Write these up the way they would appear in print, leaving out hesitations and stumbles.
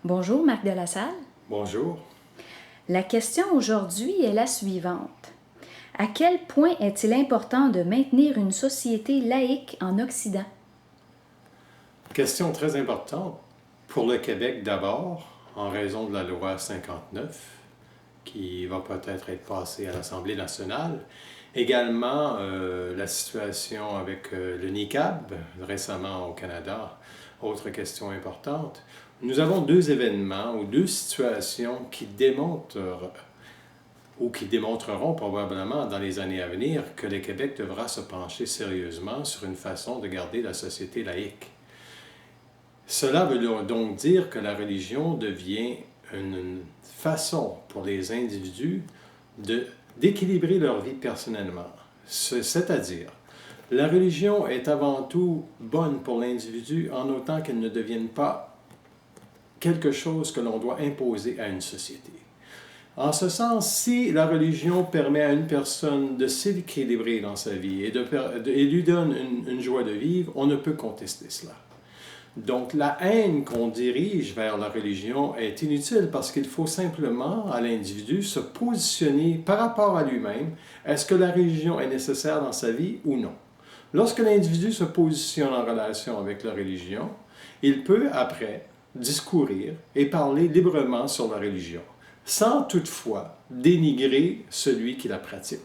Bonjour Marc Delassalle. Bonjour. La question aujourd'hui est la suivante. À quel point est-il important de maintenir une société laïque en Occident? Question très importante pour le Québec d'abord, en raison de la loi 59, qui va peut-être être passée à l'Assemblée nationale. Également, la situation avec le niqab, récemment au Canada, autre question importante. Nous avons deux événements ou deux situations qui démontrent ou qui démontreront probablement dans les années à venir que le Québec devra se pencher sérieusement sur une façon de garder la société laïque. Cela veut donc dire que la religion devient une façon pour les individus d'équilibrer leur vie personnellement. C'est-à-dire, la religion est avant tout bonne pour l'individu en autant qu'elle ne devienne pas quelque chose que l'on doit imposer à une société. En ce sens, si la religion permet à une personne de s'équilibrer dans sa vie et lui donne une joie de vivre, on ne peut contester cela. Donc la haine qu'on dirige vers la religion est inutile parce qu'il faut simplement à l'individu se positionner par rapport à lui-même. Est-ce que la religion est nécessaire dans sa vie ou non? Lorsque l'individu se positionne en relation avec la religion, il peut après discourir et parler librement sur la religion, sans toutefois dénigrer celui qui la pratique.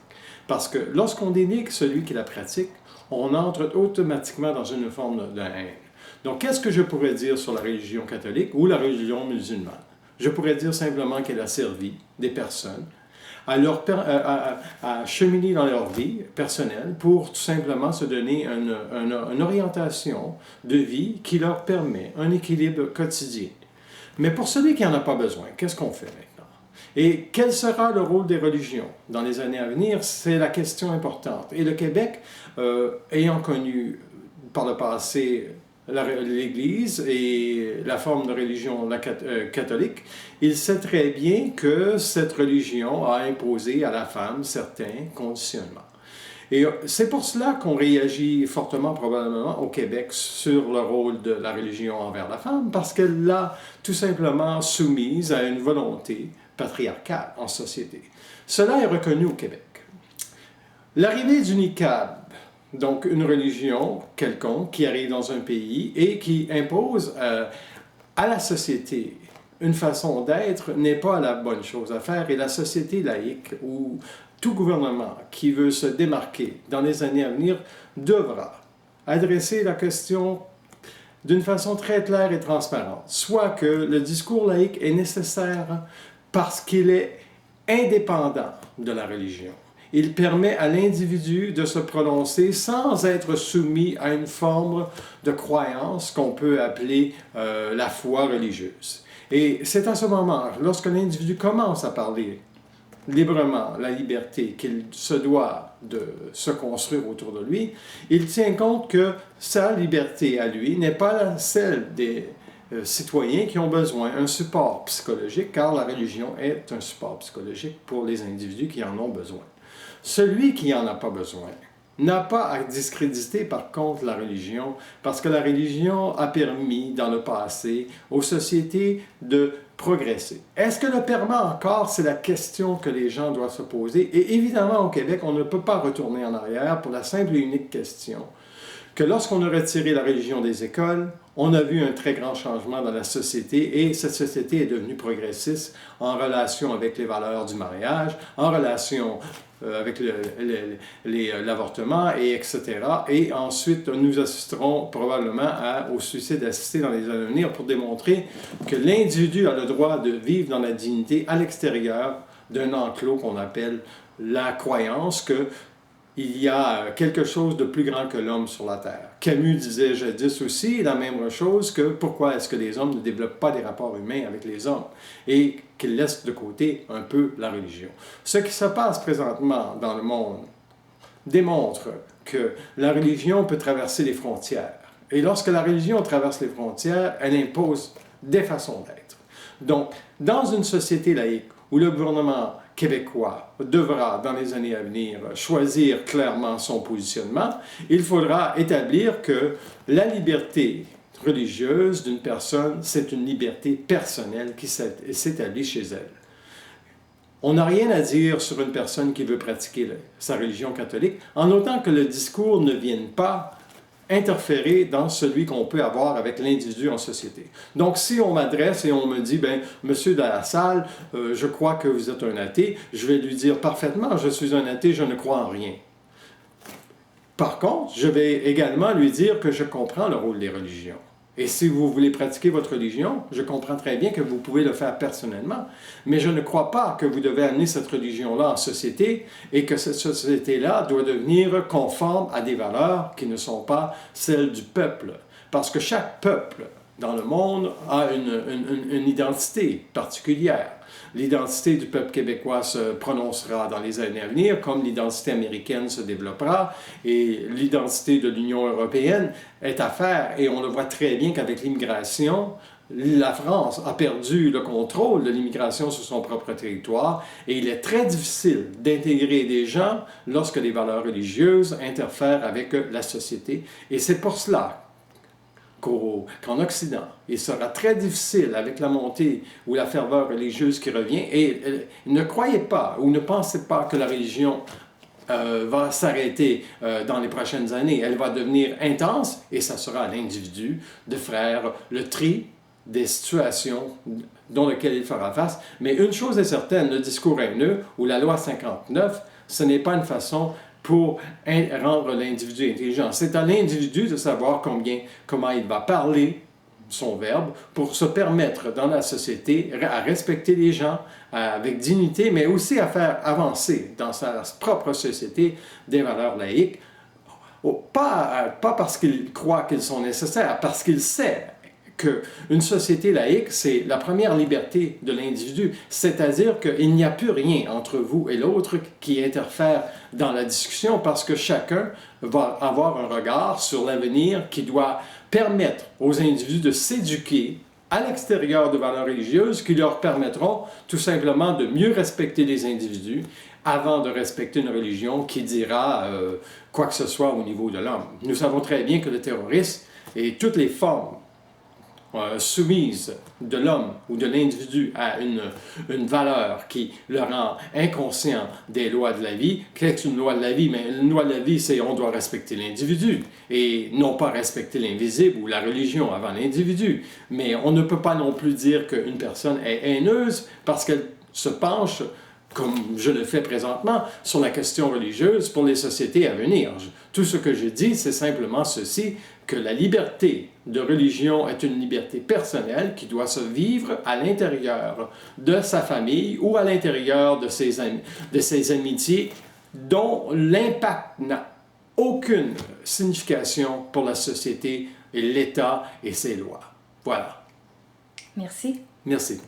Parce que lorsqu'on dénigre celui qui la pratique, on entre automatiquement dans une forme de haine. Donc, qu'est-ce que je pourrais dire sur la religion catholique ou la religion musulmane? Je pourrais dire simplement qu'elle a servi des personnes à cheminer dans leur vie personnelle pour tout simplement se donner une orientation de vie qui leur permet un équilibre quotidien. Mais pour celui qui n'en a pas besoin, qu'est-ce qu'on fait maintenant? Et quel sera le rôle des religions dans les années à venir? C'est la question importante. Et le Québec, ayant connu par le passé l'Église et la forme de religion catholique, il sait très bien que cette religion a imposé à la femme certains conditionnements. Et c'est pour cela qu'on réagit fortement probablement au Québec sur le rôle de la religion envers la femme, parce qu'elle l'a tout simplement soumise à une volonté patriarcale en société. Cela est reconnu au Québec. L'arrivée du niqab, donc une religion quelconque qui arrive dans un pays et qui impose à la société une façon d'être, n'est pas la bonne chose à faire. Et la société laïque ou tout gouvernement qui veut se démarquer dans les années à venir devra adresser la question d'une façon très claire et transparente. Soit que le discours laïque est nécessaire parce qu'il est indépendant de la religion. Il permet à l'individu de se prononcer sans être soumis à une forme de croyance qu'on peut appeler la foi religieuse. Et c'est à ce moment, lorsque l'individu commence à parler librement la liberté qu'il se doit de se construire autour de lui, il tient compte que sa liberté à lui n'est pas celle des citoyens qui ont besoin d'un support psychologique, car la religion est un support psychologique pour les individus qui en ont besoin. Celui qui n'en a pas besoin n'a pas à discréditer par contre la religion, parce que la religion a permis dans le passé aux sociétés de progresser. Est-ce que le permet encore? C'est la question que les gens doivent se poser. Et évidemment, au Québec, on ne peut pas retourner en arrière pour la simple et unique question que lorsqu'on a retiré la religion des écoles, on a vu un très grand changement dans la société et cette société est devenue progressiste en relation avec les valeurs du mariage, en relation avec l'avortement, et etc. Et ensuite, nous assisterons probablement au suicide assisté dans les années à venir pour démontrer que l'individu a le droit de vivre dans la dignité à l'extérieur d'un enclos qu'on appelle la croyance que il y a quelque chose de plus grand que l'homme sur la Terre. Camus disait jadis aussi la même chose que pourquoi est-ce que les hommes ne développent pas des rapports humains avec les hommes et qu'ils laissent de côté un peu la religion. Ce qui se passe présentement dans le monde démontre que la religion peut traverser les frontières. Et lorsque la religion traverse les frontières, elle impose des façons d'être. Donc, dans une société laïque où le gouvernement québécois devra, dans les années à venir, choisir clairement son positionnement, il faudra établir que la liberté religieuse d'une personne, c'est une liberté personnelle qui s'établit chez elle. On n'a rien à dire sur une personne qui veut pratiquer sa religion catholique, en autant que le discours ne vienne pas interférer dans celui qu'on peut avoir avec l'individu en société. Donc, si on m'adresse et on me dit, ben, monsieur de la salle, je crois que vous êtes un athée, je vais lui dire parfaitement, je suis un athée, je ne crois en rien. Par contre, je vais également lui dire que je comprends le rôle des religions. Et si vous voulez pratiquer votre religion, je comprends très bien que vous pouvez le faire personnellement, mais je ne crois pas que vous devez amener cette religion-là en société et que cette société-là doit devenir conforme à des valeurs qui ne sont pas celles du peuple. Parce que chaque peuple dans le monde a une identité particulière. L'identité du peuple québécois se prononcera dans les années à venir, comme l'identité américaine se développera, et l'identité de l'Union européenne est à faire, et on le voit très bien qu'avec l'immigration, la France a perdu le contrôle de l'immigration sur son propre territoire, et il est très difficile d'intégrer des gens lorsque les valeurs religieuses interfèrent avec la société, et c'est pour cela qu'en Occident, il sera très difficile avec la montée ou la ferveur religieuse qui revient. Et ne croyez pas ou ne pensez pas que la religion va s'arrêter dans les prochaines années. Elle va devenir intense et ça sera à l'individu de faire le tri des situations dont lesquelles il fera face. Mais une chose est certaine, le discours haineux ou la loi 59, ce n'est pas une façon pour rendre l'individu intelligent. C'est à l'individu de savoir comment il va parler son verbe pour se permettre dans la société à respecter les gens avec dignité, mais aussi à faire avancer dans sa propre société des valeurs laïques, pas parce qu'il croit qu'elles sont nécessaires, parce qu'il sait qu'une société laïque, c'est la première liberté de l'individu, c'est-à-dire qu'il n'y a plus rien entre vous et l'autre qui interfère dans la discussion parce que chacun va avoir un regard sur l'avenir qui doit permettre aux individus de s'éduquer à l'extérieur de valeurs religieuses qui leur permettront tout simplement de mieux respecter les individus avant de respecter une religion qui dira quoi que ce soit au niveau de l'homme. Nous savons très bien que le terrorisme et toutes les formes soumise de l'homme ou de l'individu à une valeur qui le rend inconscient des lois de la vie. Qu'est-ce qu'une loi de la vie? Mais une loi de la vie, c'est on doit respecter l'individu et non pas respecter l'invisible ou la religion avant l'individu. Mais on ne peut pas non plus dire qu'une personne est haineuse parce qu'elle se penche, comme je le fais présentement, sur la question religieuse pour les sociétés à venir. Tout ce que je dis, c'est simplement ceci, que la liberté de religion est une liberté personnelle qui doit se vivre à l'intérieur de sa famille ou à l'intérieur de ses amitiés dont l'impact n'a aucune signification pour la société et l'État et ses lois. Voilà. Merci. Merci.